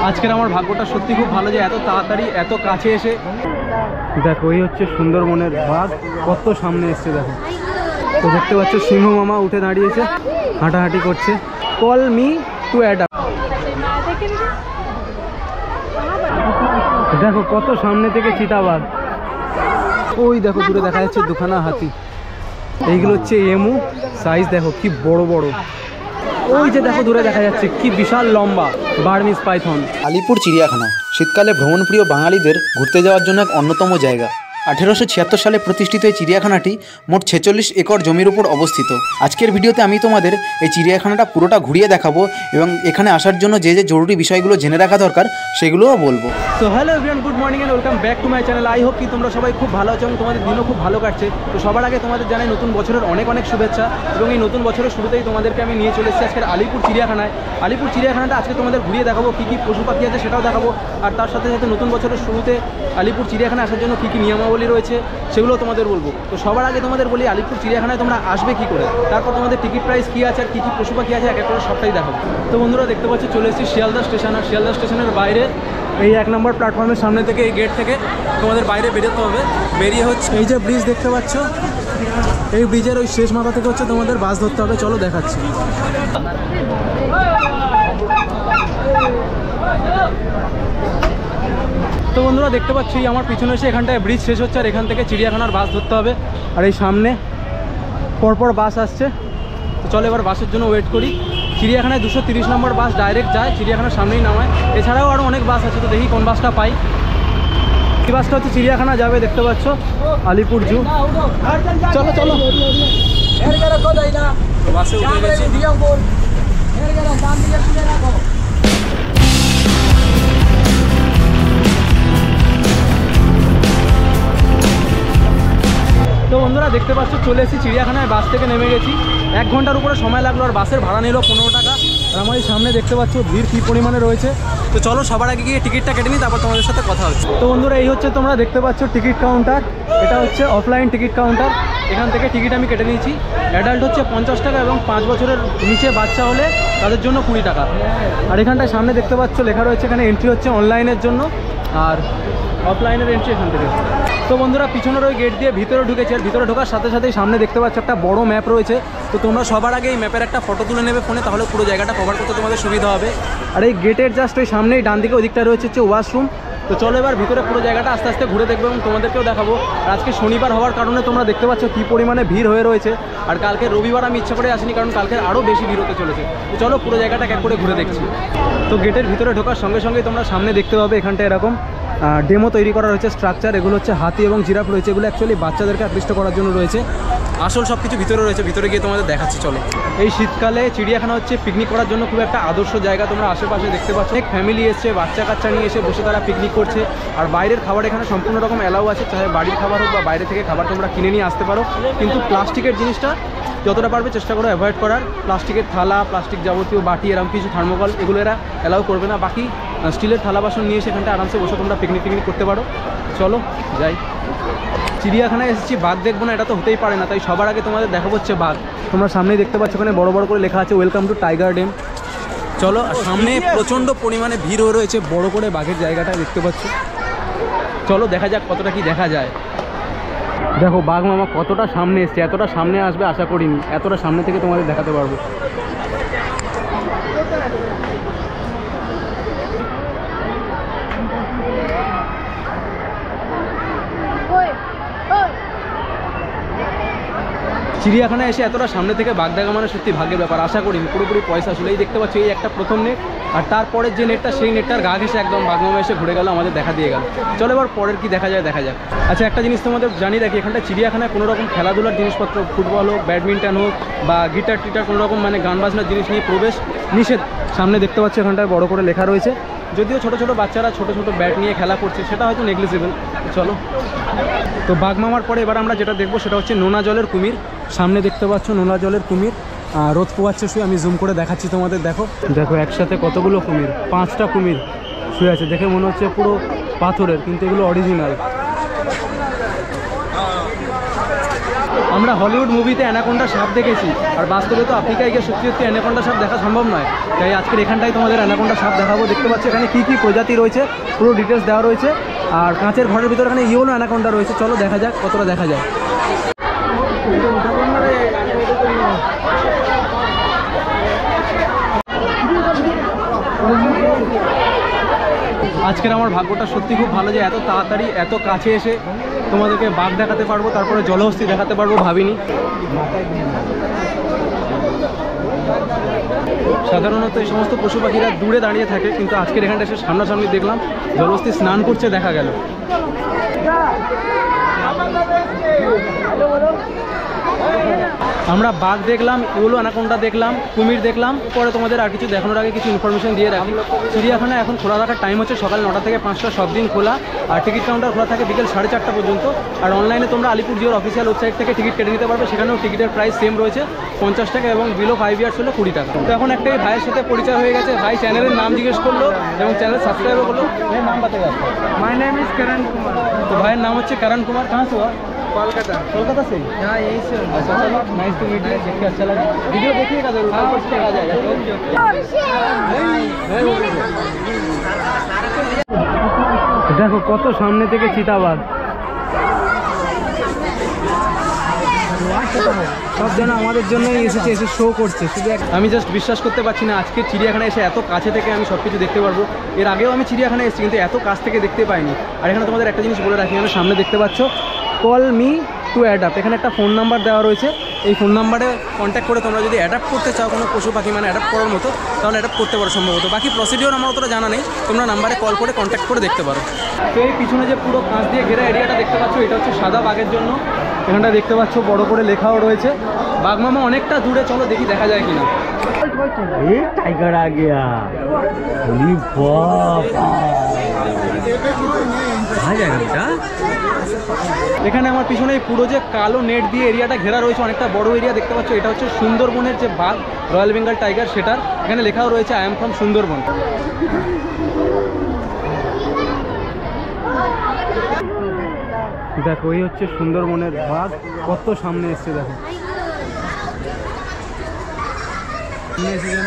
আজকের আমার ভাগ্যটা সত্যি খুব ভালো যে এত তাড়াতাড়ি এত কাছে এসে দেখো এই হচ্ছে সুন্দরবনের বাঘ, কত সামনে এসছে দেখো। তো দেখতে পাচ্ছ সিংহ মামা উঠে দাঁড়িয়েছে, হাঁটাহাঁটি করছে। Call me to adapt. দেখো কত সামনে থেকে চিতাবাঘ। ওই দেখো দূরে দেখা যাচ্ছে দুখানা হাতি। এইগুলো হচ্ছে এমু, সাইজ দেখো কি বড় বড়। ওই যে দেখো দূরে দেখা যাচ্ছে কি বিশাল লম্বা বার্মিজ পাইথন। আলিপুর চিড়িয়াখানা শীতকালে ভ্রমণপ্রিয় বাঙালিদের ঘুরতে যাওয়ার জন্য এক অন্যতম জায়গা। 1876 সালে প্রতিষ্ঠিত এই চিড়িয়াখানাটি মোট 46 একর জমির উপর অবস্থিত। আজকের ভিডিওতে আমি তোমাদের এই চিড়িয়াখানাটা পুরোটা ঘুরিয়ে দেখাবো এবং এখানে আসার জন্য যে যে জরুরি বিষয়গুলো জেনে রাখা দরকার সেগুলোও বলবো। তো hello everyone, good morning and welcome back to my channel. I hope কি তোমরা সবাই খুব ভালো আছো এবং তোমাদের দিনও খুব ভালো কাটছে। তো সবার আগে তোমাদের জানাই নতুন বছরের অনেক অনেক শুভেচ্ছা এবং এই নতুন বছরের শুরুতেই তোমাদেরকে আমি নিয়ে চলে এসেছি আজকের আলিপুর চিড়িয়াখানায়। আলিপুর চিড়িয়াখানাটা আজকে তোমাদের ঘুরিয়ে দেখাবো, কী কী পশু পাখি আছে সেটাও দেখাবো, আর তার সাথে সাথে নতুন বছরের শুরুতে আলিপুর চিড়িয়াখানা আসার জন্য কী কী নিয়মাবলী রয়েছে সেগুলো তোমাদের বলবো। তো সবার আগে তোমাদের বলি আলিপুর চিড়িয়াখানায় তোমরা আসবে কী করে, তারপর তোমাদের টিকিট প্রাইস কী আছে আর কী কী পশু পাখি আছে এক এক করে সবটাই দেখাবো। তো বন্ধুরা দেখতে পাচ্ছ চলে এসেছি শিয়ালদা স্টেশন, আর শিয়ালদা স্টেশনের বাইরে এই 1 নম্বর প্ল্যাটফর্মের সামনে থেকে এই গেট থেকে তোমাদের বাইরে বেরোতে হবে। বেরিয়ে হচ্ছে এই যে ব্রিজ দেখতে পাচ্ছ, এই ব্রিজের ওই শেষ মাথা থেকে হচ্ছে তোমাদের বাস ধরতে হবে। চলো দেখাচ্ছি। তো বন্ধুরা দেখতে পাচ্ছি আমার পিছনে এসে এখানটায় ব্রিজ শেষ হচ্ছে আর এখান থেকে চিড়িয়াখানার বাস ধরতে হবে। আর এই সামনে পরপর বাস আসছে। তো চলো এবার বাসের জন্য ওয়েট করি। চিড়িয়াখানায় 230 নম্বর বাস ডাইরেক্ট যায়, চিড়িয়াখানার সামনেই নামায়। এছাড়াও আরও অনেক বাস আছে, তো দেখি কোন বাসটা পাই। এই বাসটা হচ্ছে চিড়িয়াখানা যাবে, দেখতে পাচ্ছ আলিপুর জু। চলো চলো বাসে উঠে গেছি। তো বন্ধুরা দেখতে পাচ্ছ চলে এসেছি চিড়িয়াখানায়, বাস থেকে নেমে গেছি। 1 ঘন্টার উপরে সময় লাগলো আর বাসের ভাড়া নিল 15 টাকা। আর আমার এই সামনে দেখতে পাচ্ছ ভিড় কী পরিমাণে রয়েছে। তো চলো সবার আগে গিয়ে টিকিটটা কেটে নিই, তারপর তোমাদের সাথে কথা হচ্ছে। তো বন্ধুরা এই হচ্ছে তোমরা দেখতে পাচ্ছ টিকিট কাউন্টার। এটা হচ্ছে অফলাইন টিকিট কাউন্টার। এখান থেকে টিকিট আমি কেটে নিয়েছি। অ্যাডাল্ট হচ্ছে 50 টাকা এবং 5 বছরের নিচে বাচ্চা হলে তাদের জন্য 20 টাকা। আর এখানটায় সামনে দেখতে পাচ্ছ লেখা রয়েছে এখানে এন্ট্রি হচ্ছে অনলাইনের জন্য আর অফলাইনের এন্ট্রি এখান থেকে। তো বন্ধুরা পিছনের ওই গেট দিয়ে ভিতরে ঢুকেছে, আর ভিতরে ঢোকার সাথে সাথেই সামনে দেখতে পাচ্ছ একটা বড় ম্যাপ রয়েছে। তো তোমরা সবার আগে এই ম্যাপের একটা ফটো তুলে নেবে ফোনে, তাহলে পুরো জায়গাটা কভার করতে তোমাদের সুবিধা হবে। আর এই গেটের জাস্ট ওই সামনেই ডান দিকে ওদিকটা রয়েছে হচ্ছে ওয়াশরুম। তো চলো এবার ভিতরে পুরো জায়গাটা আস্তে আস্তে ঘুরে দেখবো এবং তোমাদেরকেও দেখাবো। আর আজকে শনিবার হওয়ার কারণে তোমরা দেখতে পাচ্ছ কী পরিমাণে ভিড় হয়ে রয়েছে। আর কালকে রবিবার আমি ইচ্ছা করে আসিনি, কারণ কালকে আরও বেশি ভিড় হতে চলেছে। তো চলো পুরো জায়গাটা এক করে ঘুরে দেখছি। তো গেটের ভিতরে ঢোকার সঙ্গে সঙ্গেই তোমরা সামনে দেখতে পাবে এখানটা এরকম ডেমো তৈরি করা রয়েছে স্ট্রাকচার। এগুলো হচ্ছে হাতি এবং জিরাফ রয়েছে, এগুলো অ্যাকচুয়ালি বাচ্চাদেরকে আকৃষ্ট করার জন্য রয়েছে। আসল সব কিছু ভিতরে রয়েছে, ভিতরে গিয়ে তোমাদের দেখাচ্ছি চলো। এই শীতকালে চিড়িয়াখানা হচ্ছে পিকনিক করার জন্য খুব একটা আদর্শ জায়গা। তোমরা আশেপাশে দেখতে পাচ্ছ অনেক ফ্যামিলি এসছে, বাচ্চা কাচ্চা নিয়ে এসে বসে তারা পিকনিক করছে। আর বাইরের খাবার এখানে সম্পূর্ণ রকম অ্যালাউ আছে, চাহে বাড়ির খাবার হোক বা বাইরে থেকে খাবার তোমরা কিনে নিয়ে আসতে পারো। কিন্তু প্লাস্টিকের জিনিসটা যতটা পারবে চেষ্টা করো অ্যাভয়েড করার। প্লাস্টিকের থালা, প্লাস্টিক যাবতীয় বাটি, এরকম কিছু থার্মোকল এগুলো এরা অ্যালাউ করবে না। বাকি স্টিলের থালা বাসন নিয়ে সেখানটা আরামসে বসে তোমরা পিকনিক করতে পারো। চলো যাই। চিড়িয়াখানায় এসেছি, বাঘ দেখবো না এটা তো হতেই পারে না, তাই সবার আগে তোমাদের দেখাবো হচ্ছে বাঘ। তোমরা সামনেই দেখতে পাচ্ছ ওখানে বড় বড় করে লেখা আছে ওয়েলকাম টু টাইগার ড্যাম। চলো, আর সামনে প্রচণ্ড পরিমাণে ভিড় হয়ে রয়েছে, বড় করে বাঘের জায়গাটা দেখতে পাচ্ছ। চলো দেখা যাক কতটা কি দেখা যায়। দেখো বাঘ মামা কতটা সামনে এসছে, এতটা সামনে আসবে আশা করিনি, এতটা সামনে থেকে তোমাদের দেখাতে পারবো। চিড়িয়াখানায় এসে এতটা সামনে থেকে বাঘ দেখা মানে সত্যি ভাগ্যের ব্যাপার। আশা করিনি, পুরোপুরি পয়সা আসলে। এই দেখতে পাচ্ছি এই একটা প্রথম নেট, আর তারপরের যে নেটটা সেই নেটটার গা ঘেসে একদম বাঘ মামা এসে ঘুরে গেল, আমাদের দেখা দিয়ে গেল। চলো এবার পরের কি দেখা যায় দেখা যাক। আচ্ছা একটা জিনিস তোমাদের জানিয়ে রাখি, এখানটা চিড়িয়াখানায় কোনো রকম খেলাধুলার জিনিসপত্র, ফুটবল হোক, ব্যাডমিন্টন হোক বা গিটার টিটার কোনো রকম মানে গান বাজনার জিনিস নিয়ে প্রবেশ নিষেধ। সামনে দেখতে পাচ্ছ এখানটায় বড় করে লেখা রয়েছে। যদিও ছোটো ছোটো বাচ্চারা ছোটো ছোটো ব্যাট নিয়ে খেলা করছে, সেটা হয়তো নেগলিজেবল। চলো, তো বাঘ মামার পরে এবার আমরা যেটা দেখবো সেটা হচ্ছে নোনা জলের কুমির। সামনে দেখতে পাচ্ছ নোনা জলের কুমির, রোদ পোয়াচ্ছে শুয়ে। আমি জুম করে দেখাচ্ছি তোমাদের। দেখো দেখো একসাথে কতগুলো কুমির, 5টা কুমির শুয়ে আছে। দেখে মনে হচ্ছে পুরো পাথরের, কিন্তু এগুলো অরিজিনাল। আমরা হলিউড মুভিতে অ্যানাকোন্ডা সাপ দেখেছি, আর বাস্তবে তো আফ্রিকায় গিয়ে সত্যি সত্যি অ্যানাকোন্ডা সাপ দেখা সম্ভব নয়। তাই আজকের এখানটাই তোমাদের অ্যানাকোন্ডা সাপ দেখাবো। দেখতে পাচ্ছি এখানে কী কী প্রজাতি রয়েছে পুরো ডিটেলস দেওয়া রয়েছে। আর কাঁচের ঘরের ভিতরে এখানে ইয়েলো অ্যানাকোন্ডা রয়েছে। চলো দেখা যাক কতটা দেখা যায়। আজকের আমার ভাগ্যটা সত্যি খুব ভালো যে এত তাড়াতাড়ি এত কাছে এসে তোমাদেরকে বাঘ দেখাতে পারবো, তারপরে জলহস্তি দেখাতে পারবো ভাবিনি। সাধারণত এই সমস্ত পশু পাখিরা দূরে দাঁড়িয়ে থাকে, কিন্তু আজকের এখানটা এসে সামনাসামনি দেখলাম জলহস্তি স্নান করছে দেখা গেল। আমরা বাঘ দেখলাম, ইউলো অ্যানাকোন্ডা দেখলাম, কুমির দেখলাম। পরে তোমাদের আর কিছু দেখানোর আগে কিছু ইনফরমেশন দিয়ে রাখি। চিড়িয়াখানা এখন খোলা রাখার টাইম হচ্ছে সকাল 9টা থেকে 5টা, সব দিন খোলা। আর টিকিট কাউন্টার খোলা থাকে বিকেল 4:30 পর্যন্ত। আর অনলাইনে তোমরা আলিপুর জিওর অফিসিয়াল ওয়েবসাইট থেকে টিকিট কেটে নিতে পারবে। সেখানেও টিকিটের প্রাইস সেম রয়েছে 50 টাকা, এবং বিলো 5 ইয়ার্স হলে 20 টাকা। তো এখন একটাই ভাইয়ের সাথে পরিচয় হয়ে গেছে। ভাই চ্যানেলের নাম জিজ্ঞেস করলো এবং চ্যানেল সাবস্ক্রাইবও করলো। ভাইয়ের নাম বাতাই যাচ্ছে। My name is Karan Kumar. तो भाइয়ের नाम হচ্ছে करण कुमार। कहाँ से हुआ? कोलकाता। कोलकाता से? हाँ यही से। अच्छा चलो, नाइस टू मीट यू। देख के अच्छा लगा। वीडियो देखिएगा जरूर, ऊपर से आ जाएगा। দেখো কত সামনে থেকে চিতাবাঘ। সব যেন আমাদের জন্যই এসেছে, এসে শো করছে। শুধু আমি জাস্ট বিশ্বাস করতে পারছি না আজকে চিড়িয়াখানায় এসে এত কাছে থেকে আমি সব কিছু দেখতে পারবো। এর আগেও আমি চিড়িয়াখানায় এসেছি, কিন্তু এত কাছ থেকে দেখতে পাইনি। আর এখানে তোমাদের একটা জিনিস বলে রাখি, এখানে সামনে দেখতে পাচ্ছ কল মি টু অ্যাডাপ্ট। এখানে একটা ফোন নাম্বার দেওয়া রয়েছে। এই ফোন নাম্বারে কন্ট্যাক্ট করে তোমরা যদি অ্যাডাপ্ট করতে চাও কোনো পশু পাখি, মানে অ্যাডাপ্ট করার মতো, তাহলে অ্যাডাপ্ট করতে পারো সম্ভবত। বাকি প্রসিডিওর আমার অতটা জানা নেই, তোমরা নাম্বারে কল করে কন্ট্যাক্ট করে দেখতে পারো। তো এই পিছনে যে পুরো কাঁচ দিয়ে ঘেরা এরিয়াটা দেখতে পাচ্ছ, এটা হচ্ছে সাদা বাঘের জন্য। এখানটা দেখতে পাচ্ছ বড় করে লেখাও রয়েছে। বাঘ মামা অনেকটা দূরে, চলো দেখি দেখা যায় কিনা। टाइगर आ गया। अरे बाप आ जाएगा बेटा। এখানে আমার পিছনে এই পুরো যে কালো নেট দিয়ে এরিয়াটা ঘেরা রয়েছে, অনেকটা বড় এরিয়া দেখতে পাচ্ছ। এটা হচ্ছে সুন্দরবনের যে বাঘ, রয়্যাল বেঙ্গল টাইগার, সেটার এখানে লেখাও রয়েছে আই এম ফ্রম সুন্দরবন। দেখো এই হচ্ছে সুন্দরবনের বাঘ, কত সামনে এসছে দেখো। এসে যেন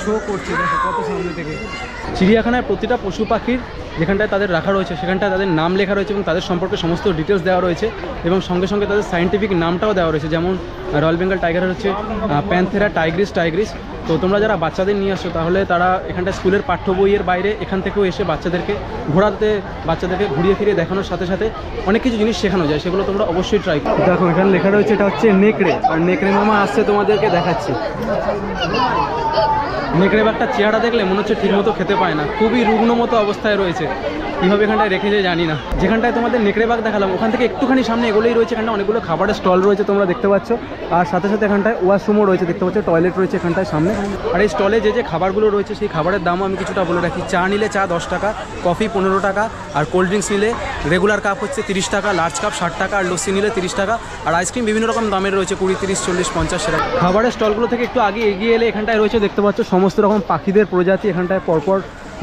শো করছে, দেখো কত সামনে থেকে। চিড়িয়াখানায় প্রতিটা পশু পাখির যেখানটায় তাদের রাখা রয়েছে সেখানটায় তাদের নাম লেখা রয়েছে এবং তাদের সম্পর্কে সমস্ত ডিটেলস দেওয়া রয়েছে, এবং সঙ্গে সঙ্গে তাদের সায়েন্টিফিক নামটাও দেওয়া রয়েছে। যেমন রয়্যাল বেঙ্গল টাইগারের হচ্ছে প্যান্থেরা টাইগ্রিস। তো তোমরা যারা বাচ্চাদের নিয়ে আসছো, তাহলে তারা এখানটায় স্কুলের পাঠ্য বইয়ের বাইরে এখান থেকেও এসে বাচ্চাদেরকে ঘুরিয়ে ফিরিয়ে দেখানোর সাথে সাথে অনেক কিছু জিনিস শেখানো যায়, সেগুলো তোমরা অবশ্যই ট্রাই করো। দেখো এখানে লেখা রয়েছে এটা হচ্ছে নেকড়ে, আর নেকড়ে মামা আসছে তোমাদেরকে দেখাচ্ছি। নেকড়ে বাঘটার চেহারা দেখলে মনে হচ্ছে ঠিকমতো খেতে পায় না, খুবই রুগ্ন মতো অবস্থায় রয়েছে। কীভাবে এখানটায় রেখেছে জানি না। যেখানটায় তোমাদের নেকড়ে বাঘ দেখালাম ওখান থেকে একটুখানি সামনে এগুলোই রয়েছে। এখানটা অনেকগুলো খাবারের স্টল রয়েছে তোমরা দেখতে পাচ্ছ, আর সাথে সাথে এখানটায় ওয়াশরুমও রয়েছে দেখতে পাচ্ছ, টয়লেট রয়েছে এখানটায় সামনে। আর এই স্টলে যে খাবারগুলো রয়েছে সেই খাবারের দামও আমি কিছুটা বলে রাখি। চা নিলে চা 10 টাকা, কফি 15 টাকা, আর কোল্ড ড্রিঙ্কস নিলে রেগুলার কাপ হচ্ছে 30 টাকা, লার্জ কাপ 60 টাকা, আর লস্যি নিলে 30 টাকা, আর আইসক্রিম বিভিন্ন রকম দামের রয়েছে 20, 30, 40, 50 সেরকম। খাবারের স্টলগুলো থেকে একটু আগে এগিয়ে এলে এখানটায় রয়েছে দেখতে পাচ্ছ সমস্ত রকম পাখিদের প্রজাতি। এখানটায় পরপর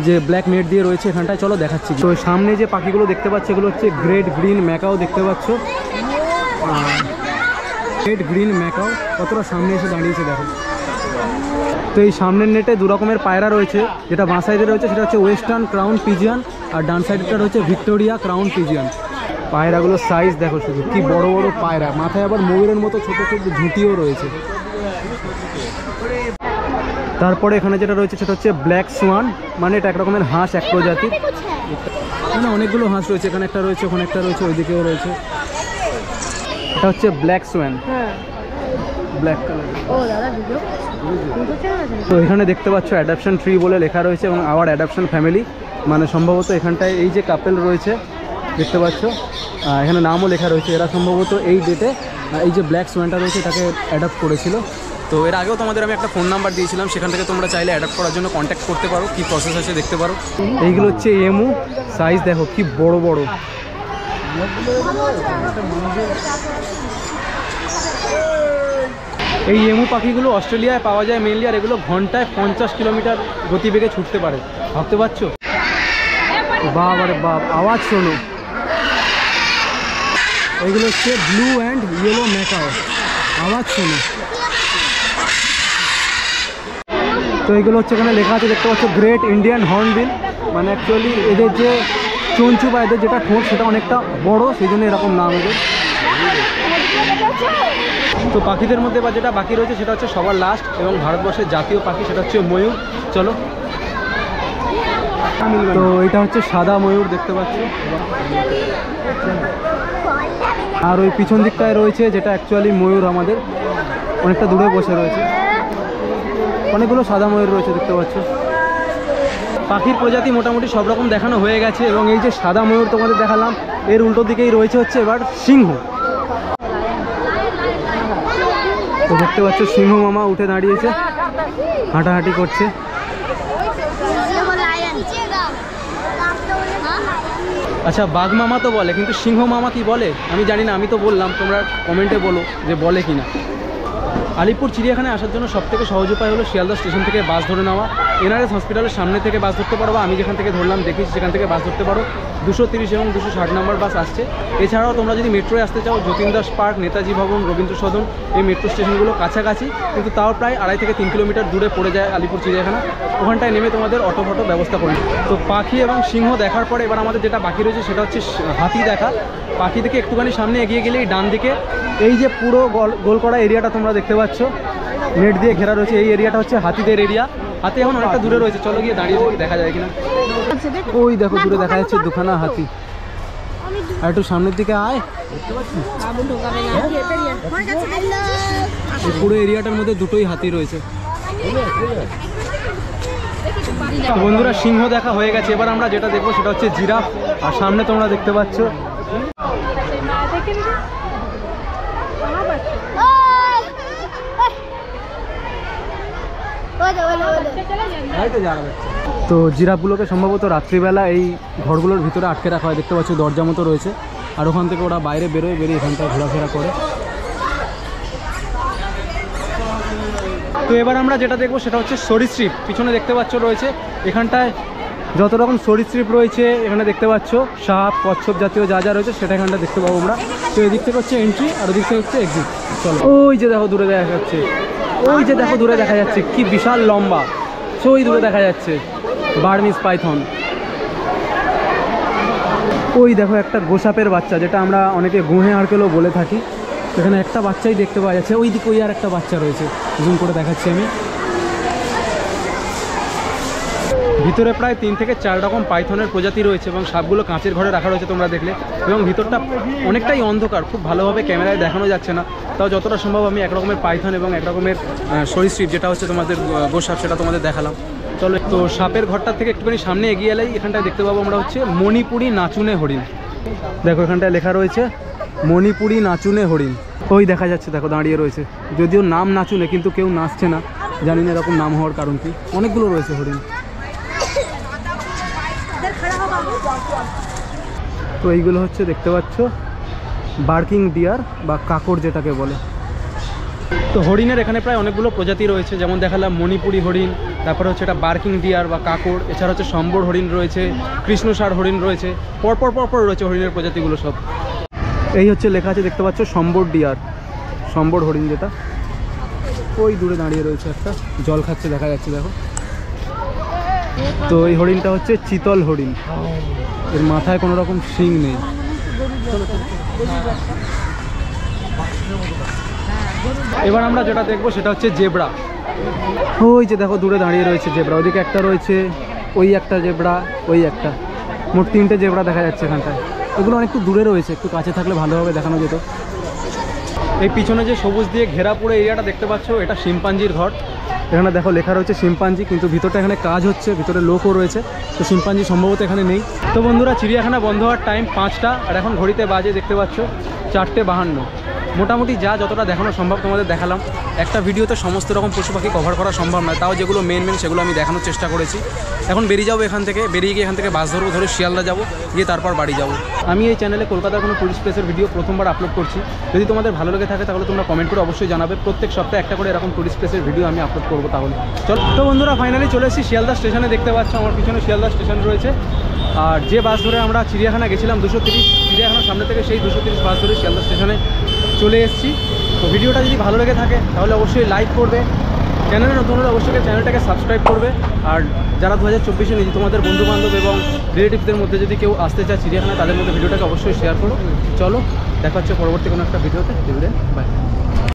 যে ব্ল্যাক নেট দিয়ে রয়েছে এখানটায়, চলো দেখাচ্ছি। তো সামনে যে পাখিগুলো দেখতে পাচ্ছ এগুলো হচ্ছে গ্রেট গ্রিন ম্যাকাও দেখতে পাচ্ছ। গ্রেট গ্রিন ম্যাকাও কতটা সামনে এসে দাঁড়িয়েছে দেখো। তো এই সামনের নেটে দু রকমের পায়রা রয়েছে, যেটা বাঁ সাইডে রয়েছে সেটা হচ্ছে ওয়েস্টার্ন ক্রাউন পিজিয়ান, আর ডান সাইডেটা রয়েছে ভিক্টোরিয়া ক্রাউন পিজিয়ান। পায়রাগুলোর সাইজ দেখো শুধু, কি বড় বড় পায়রা, মাথায় আবার ময়ূরের মতো ছোট ছোট ঝুঁটিও রয়েছে। তারপরে এখানে যেটা রয়েছে সেটা হচ্ছে ব্ল্যাক সোয়ান, মানে এটা এক রকমের হাঁস, এক প্রজাতির। এখানে অনেকগুলো হাঁস রয়েছে, এখানে একটা রয়েছে, ওখানে একটা রয়েছে, ওইদিকেও রয়েছে। এটা হচ্ছে ব্ল্যাক সোয়ান, ব্ল্যাক কালার। তো এখানে দেখতে পাচ্ছ অ্যাডাপশন ট্রি বলে লেখা রয়েছে এবং আওয়ার অ্যাডাপশন ফ্যামিলি, মানে সম্ভবত এখানটায় এই যে কাপেল রয়েছে দেখতে পাচ্ছ, এখানে নামও লেখা রয়েছে। এরা সম্ভবত এই ডেটে এই যে ব্ল্যাক সোয়ানটা রয়েছে এটাকে অ্যাডাপ্ট করেছিল। তো এর আগেও তোমাদের আমি একটা ফোন নাম্বার দিয়েছিলাম, সেখান থেকে তোমরা চাইলে অ্যাডাপ্ট করার জন্য কন্ট্যাক্ট করতে পারো, কী প্রসেস আছে দেখতে পারো। এইগুলো হচ্ছে এমু, সাইজ দেখো কি বড় বড়। এই এমু পাখিগুলো অস্ট্রেলিয়ায় পাওয়া যায় মেনলি, আর এগুলো ঘন্টায় 50 কিলোমিটার গতিবেগে ছুটতে পারে, ভাবতে পারছো? বাবারে বাপ, আওয়াজ শোনো। এইগুলো হচ্ছে ব্লু অ্যান্ড ইয়েলো ম্যাকাও, আওয়াজ শোনো। তো এইগুলো হচ্ছে এখানে লেখা আছে দেখতে পাচ্ছ গ্রেট ইন্ডিয়ান হর্নবিল, মানে অ্যাকচুয়ালি এদের যে চঞ্চু বা এদের যেটা ঠোঁট সেটা অনেকটা বড়, সেই জন্য এরকম নাম এদের। তো পাখিদের মধ্যে বা যেটা বাকি রয়েছে সেটা হচ্ছে সবার লাস্ট এবং ভারতবর্ষের জাতীয় পাখি, সেটা হচ্ছে ময়ূর। চলো, তো এটা হচ্ছে সাদা ময়ূর দেখতে পাচ্ছ, আর ওই পিছন দিকটায় রয়েছে যেটা অ্যাকচুয়ালি ময়ূর আমাদের, অনেকটা দূরে বসে রয়েছে। অনেকগুলো সাদা ময়ূর রয়েছে দেখতে পাচ্ছ। পাখির প্রজাতি মোটামুটি সব রকম দেখানো হয়ে গেছে এবং এই যে সাদা ময়ূর তোমাদের দেখালাম এর উল্টো দিকেই রয়েছে হচ্ছে এবার সিংহ। তো দেখতে পাচ্ছ সিংহ মামা উঠে দাঁড়িয়েছে, হাঁটাহাঁটি করছে। আচ্ছা, বাঘ মামা তো বলে, কিন্তু সিংহ মামা কি বলে আমি জানি না, আমি তো বললাম, তোমরা কমেন্টে বলো যে বলে কিনা। আলিপুর চিড়িয়াখানায় আসার জন্য সবথেকে সহজ উপায় হলো শিয়ালদা স্টেশন থেকে বাস ধরে নেওয়া। এনআরএস হসপিটালের সামনে থেকে বাস ধরতে পারো, আমি যেখান থেকে ধরলাম দেখেছি সেখান থেকে বাস ধরতে পারো। 230 এবং 260 নম্বর বাস আসছে। এছাড়াও তোমরা যদি মেট্রোয় আসতে চাও, যতীন দাস পার্ক, নেতাজি ভবন, রবীন্দ্র সদন, এই মেট্রো স্টেশনগুলো কাছাকাছি, কিন্তু তাও প্রায় 2.5 থেকে 3 কিলোমিটার দূরে পড়ে যায় আলিপুর চিড়িয়াখানা। ওখানটায় নেমে তোমাদের অটো ফটো ব্যবস্থা করে। তো পাখি এবং সিংহ দেখার পরে এবার আমাদের যেটা বাকি রয়েছে সেটা হচ্ছে হাতি দেখা। পাখি থেকে একটুখানি সামনে এগিয়ে গেলেই ডান দিকে এই যে পুরো গোল করা এরিয়াটা তোমরা দেখতে পাচ্ছ, নেট দিয়ে ঘেরা রয়েছে, এই এরিয়াটা হচ্ছে হাতিদের এরিয়া। হাতি এখন অনেকটা দূরে রয়েছে, চলো গিয়ে দাঁড়িয়ে দেখা যায় কিনা। ওই দেখো দূরে দেখা যাচ্ছে দুখানা হাতি, আর একটু সামনের দিকে আয়। এই পুরো এরিয়াটার মধ্যে দুটোই হাতি রয়েছে। বন্ধুরা, সিংহ দেখা হয়ে গেছে, এবার আমরা যেটা দেখবো সেটা হচ্ছে জিরাফ। আর সামনে তোমরা দেখতে পাচ্ছ তো জিরাফগুলোকে সম্ভবত রাত্রিবেলা এই ঘরগুলোর ভিতরে আটকে রাখা হয়, দেখতে পাচ্ছ দরজা মতো রয়েছে, আর ওখান থেকে ওরা বাইরে বেরিয়ে এখানটায় ঘোরাফেরা করে। তো এবার আমরা যেটা দেখবো সেটা হচ্ছে সরীসৃপ। পিছনে দেখতে পাচ্ছ রয়েছে এখানটায় যত রকম সরীসৃপ রয়েছে, এখানে দেখতে পাচ্ছ সাপ, কচ্ছপ জাতীয় যা যা রয়েছে সেটা এখানটা দেখতে পাবো আমরা। তো এদিক থেকে হচ্ছে এন্ট্রি আর ওদিক থেকে হচ্ছে এক্সিট। চলো, ওই যে দেখো দূরে দেখা যাচ্ছে, ওই যে দেখো দূরে দেখা যাচ্ছে কি বিশাল লম্বা, ওই দূরে দেখা যাচ্ছে বার্মিজ পাইথন। ওই দেখো একটা গোসাপের বাচ্চা, যেটা আমরা অনেকে গুহে আরকেলও বলে থাকি, এখানে একটা বাচ্চাই দেখতে পাওয়া যাচ্ছে। ওই দিকে ওই আর একটা বাচ্চা রয়েছে, জুম করে দেখাচ্ছি আমি। ভিতরে প্রায় 3 থেকে 4 রকম পাইথনের প্রজাতি রয়েছে এবং সবগুলো কাঁচের ঘরে রাখা রয়েছে তোমরা দেখলে, এবং ভিতরটা অনেকটাই অন্ধকার, খুব ভালোভাবে ক্যামেরায় দেখানো যাচ্ছে না, তাও যতটা সম্ভব আমি এক রকমের পাইথন এবং এক রকমের সরীসৃপ যেটা হচ্ছে তোমাদের গোসাপ সেটা তোমাদের দেখালাম। চলো, তো সাপের ঘরটার থেকে একটুখানি সামনে এগিয়ে এলেই এখানটায় দেখতে পাবো আমরা হচ্ছে মণিপুরি নাচুনে হরিণ। দেখো এখানটায় লেখা রয়েছে মণিপুরি নাচুনে হরিণ, ওই দেখা যাচ্ছে দেখো দাঁড়িয়ে রয়েছে, যদিও নাম নাচুনে কিন্তু কেউ নাচছে না, জানি না এরকম নাম হওয়ার কারণ কি। অনেকগুলো রয়েছে হরিণ। তো এইগুলো হচ্ছে দেখতে পাচ্ছ বার্কিং ডিয়ার বা কাকড় যেটাকে বলে। তো হরিণের এখানে প্রায় অনেকগুলো প্রজাতি রয়েছে, যেমন দেখালাম মণিপুরি হরিণ, তারপরে হচ্ছে এটা বার্কিং ডিয়ার বা কাকড়, এছাড়া হচ্ছে সম্বর হরিণ রয়েছে, কৃষ্ণসার হরিণ রয়েছে, পরপর রয়েছে হরিণের প্রজাতিগুলো সব। এই হচ্ছে লেখা আছে দেখতে পাচ্ছ সম্বর ডিয়ার, সম্বর হরিণ যেটা, ওই দূরে দাঁড়িয়ে রয়েছে একটা, জল খাচ্ছে দেখা যাচ্ছে দেখো। তো এই হরিণটা হচ্ছে চিতল হরিণ, এর মাথায় কোনো রকম শিং নেই। এবার আমরা যেটা দেখবো সেটা হচ্ছে জেব্রা। ওই যে দেখো দূরে দাঁড়িয়ে রয়েছে জেব্রা, ওইদিকে একটা রয়েছে, ওই একটা জেব্রা, ওই একটা, মোট 3টে জেব্রা দেখা যাচ্ছে এখানটায়। এগুলো অনেকটু দূরে রয়েছে, একটু কাছে থাকলে ভালোভাবে দেখানো যেত। এই পিছনে যে সবুজ দিয়ে ঘেরা পুরো এরিয়াটা দেখতে পাচ্ছ, এটা শিম্পাঞ্জির ঘর। এখানে দেখো লেখা রয়েছে শিম্পাঞ্জি, কিন্তু ভিতরটা এখানে কাজ হচ্ছে, ভিতরে লোকও রয়েছে, তো শিম্পাঞ্জি সম্ভবত এখানে নেই। তো বন্ধুরা, চিড়িয়াখানা বন্ধ হওয়ার টাইম 5টা, আর এখন ঘড়িতে বাজে দেখতে পাচ্ছ 4:52। মোটামুটি যতটা দেখানো সম্ভব তোমাদের দেখালাম। একটা ভিডিওতে সমস্ত রকম পশু পাখি কভার করা সম্ভব নয়, তাও যেগুলো মেন সেগুলো আমি দেখানোর চেষ্টা করেছি। এখন বেরিয়ে যাবো এখান থেকে, বেরিয়ে গিয়ে এখান থেকে বাস ধরবো, ধরে শিয়ালদা যাবো, গিয়ে তারপর বাড়ি যাবো। আমি এই চ্যানেলে কলকাতার কোনো টুরিস্ট প্লেসের ভিডিও প্রথমবার আপলোড করছি। যদি তোমাদের ভালো লেগে থাকে তাহলে তোমরা কমেন্ট করে অবশ্যই জানাবে। প্রত্যেক সপ্তাহে একটা করে এরকম টুরিস্ট প্লেসের ভিডিও আমি আপলোড করবো। তাহলে চলো, তো বন্ধুরা ফাইনালি চলে এসেছি শিয়ালদা স্টেশনে। দেখতে পাচ্ছ আমার পিছনে শিয়ালদা স্টেশন রয়েছে। আর যে বাস ধরে আমরা চিড়িয়াখানা গেছিলাম 230, চিড়িয়াখানার সামনে থেকে সেই 230 বাস ধরে শিয়ালদা স্টেশনে চলে এসেছি। তো ভিডিওটা যদি ভালো লেগে থাকে তাহলে অবশ্যই লাইক করবে, চ্যানেলে নতুন হলে অবশ্যই চ্যানেলটাকে সাবস্ক্রাইব করবে। আর যারা 2024-এ নিজে তোমাদের বন্ধুবান্ধব এবং রিলেটিভদের মধ্যে যদি কেউ আসতে চায় চিড়িয়াখানা, তাদের মধ্যে ভিডিওটাকে অবশ্যই শেয়ার করো। চলো দেখা হচ্ছে পরবর্তী কোনো একটা ভিডিওতে। বাই।